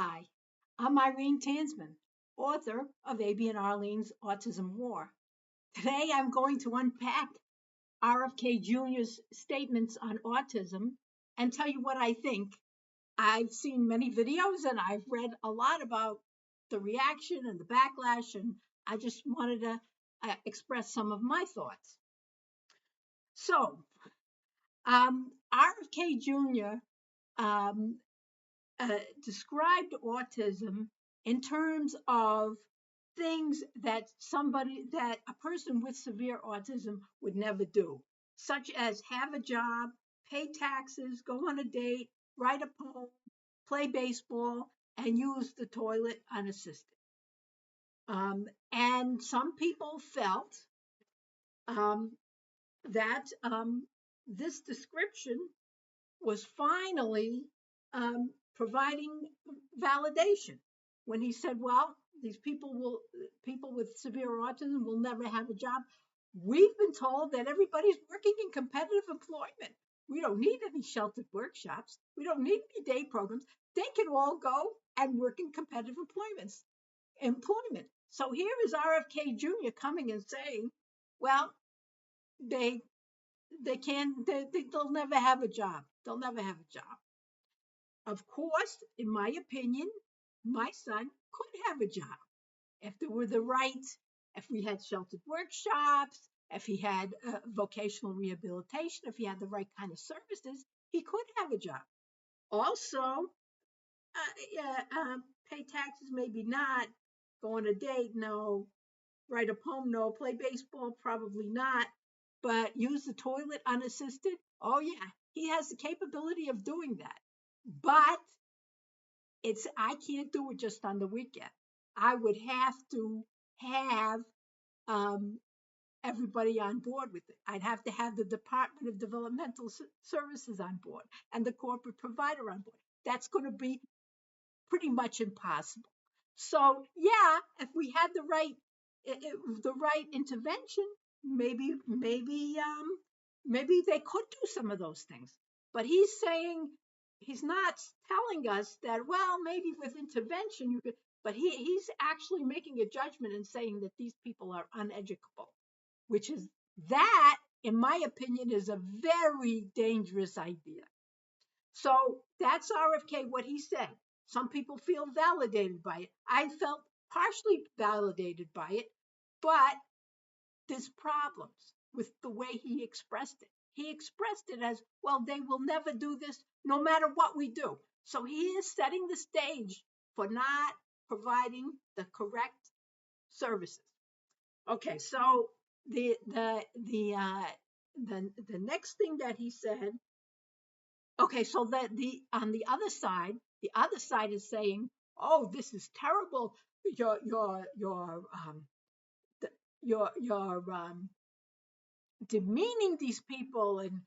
Hi, I'm Irene Tansman, author of A.B. and Arlene's Autism War. Today I'm going to unpack RFK Jr.'s statements on autism and tell you what I think. I've seen many videos and I've read a lot about the reaction and the backlash, and I just wanted to express some of my thoughts. So, RFK Jr. Um, described autism in terms of things that a person with severe autism would never do, such as have a job, pay taxes, go on a date, write a poem, play baseball, and use the toilet unassisted. And some people felt um, that this description was finally providing validation when he said, "Well, these people with severe autism will never have a job. We've been told that everybody's working in competitive employment. We don't need any sheltered workshops. We don't need any day programs. They can all go and work in competitive employment." So here is RFK Jr. coming and saying, "Well, they they'll never have a job. They'll never have a job." Of course, in my opinion, my son could have a job if there were the right, if we had sheltered workshops, if he had vocational rehabilitation, if he had the right kind of services, he could have a job. Also, pay taxes, maybe not. Go on a date, no. Write a poem, no. Play baseball, probably not. But use the toilet unassisted, oh yeah, he has the capability of doing that. But I can't do it just on the weekend. I would have to have um, everybody on board with it. I'd have to have the Department of Developmental Services on board and the corporate provider on board. That's going to be pretty much impossible. So yeah, if we had the right intervention, maybe they could do some of those things. But he's not telling us that, well, maybe with intervention you could, but he's actually making a judgment and saying that these people are uneducable, which is that, in my opinion, is a very dangerous idea. So that's RFK, what he said. Some people feel validated by it. I felt partially validated by it, but there's problems with the way he expressed it. He expressed it as, well, they will never do this no matter what we do. So he is setting the stage for not providing the correct services. Okay, so the next thing that he said, okay, so that the other side is saying, oh, this is terrible. Your your your um your demeaning these people and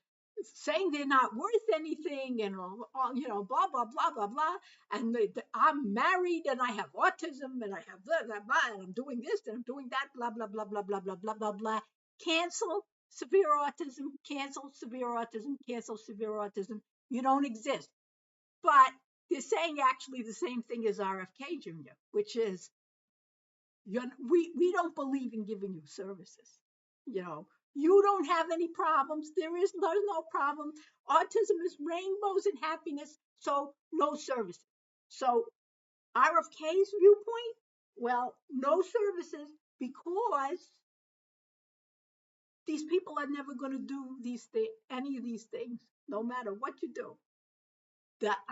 saying they're not worth anything and all, blah blah blah blah blah. And I'm married and I have autism and I have blah blah blah and I'm doing this and I'm doing that, blah blah blah blah blah blah blah blah blah. Cancel severe autism. Cancel severe autism. Cancel severe autism. You don't exist. But they're saying actually the same thing as RFK Jr., which is we don't believe in giving you services. You know, you don't have any problems. There's no problem. Autism is rainbows and happiness, so no services. So RFK's viewpoint, well, no services because these people are never going to do any of these things, no matter what you do.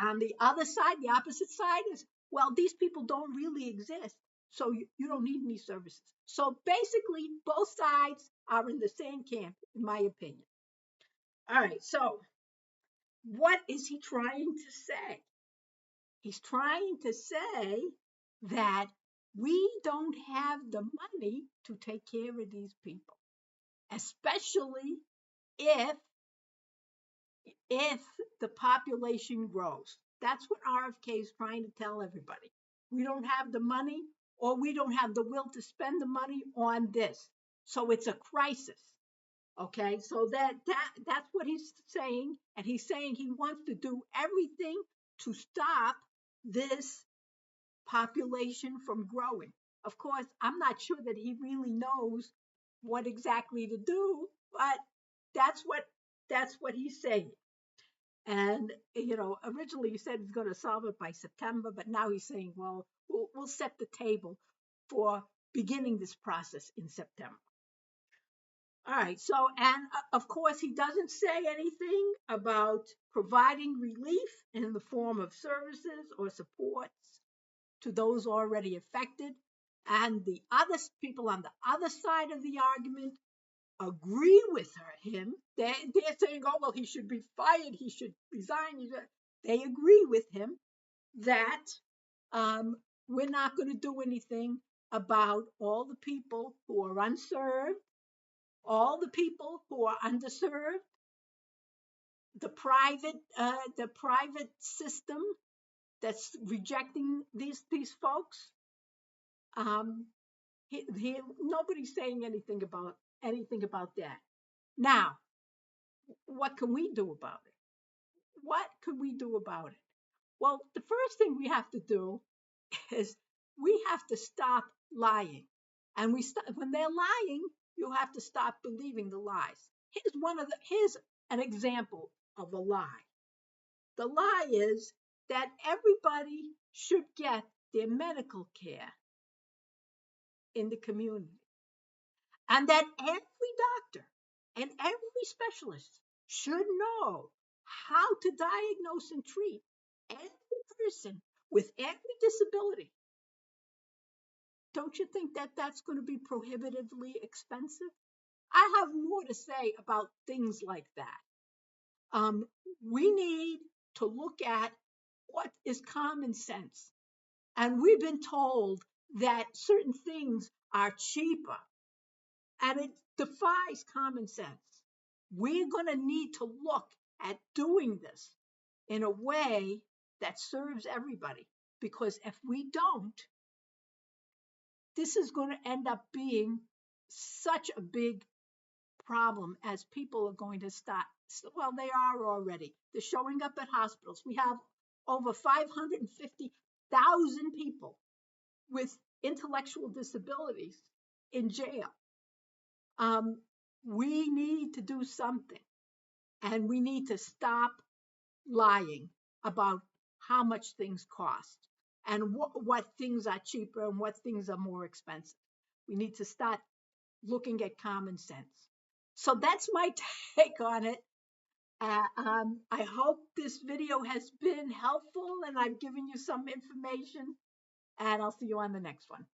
On the other side, the opposite side is, well, these people don't really exist, so you don't need any services. So basically, both sides are in the same camp, in my opinion. All right, so what is he trying to say? He's trying to say that we don't have the money to take care of these people, especially if if the population grows. That's what RFK is trying to tell everybody. We don't have the money or we don't have the will to spend the money on this. So it's a crisis. Okay, so that's what he's saying, and he's saying he wants to do everything to stop this population from growing. Of course, I'm not sure that he really knows what exactly to do, but that's what that's what he's saying. And originally he said he's going to solve it by September, but now he's saying, well, we'll set the table for beginning this process in September. All right. So, and of course, he doesn't say anything about providing relief in the form of services or supports to those already affected. And the other people on the other side of the argument agree with him. They're saying, oh, well, he should be fired. He should resign. They agree with him that we're not going to do anything about all the people who are unserved, all the people who are underserved, the private system that's rejecting these folks. Nobody's saying anything about that. Now, what can we do about it? What can we do about it? Well, the first thing we have to do is we have to stop lying. And when they're lying, you have to stop believing the lies. Here's an example of a lie. The lie is that everybody should get their medical care in the community, and that every doctor and every specialist should know how to diagnose and treat every person with every disability. Don't you think that that's going to be prohibitively expensive? I have more to say about things like that. We need to look at what is common sense. And we've been told that certain things are cheaper, and it defies common sense. We're going to need to look at doing this in a way that serves everybody, because if we don't, this is going to end up being such a big problem as people are going to start. Well, they are already. They're showing up at hospitals. We have over 550,000 people with intellectual disabilities in jail. We need to do something, and we need to stop lying about how much things cost and what things are cheaper and what things are more expensive. We need to start looking at common sense. So that's my take on it. I hope this video has been helpful and I've given you some information, and I'll see you on the next one.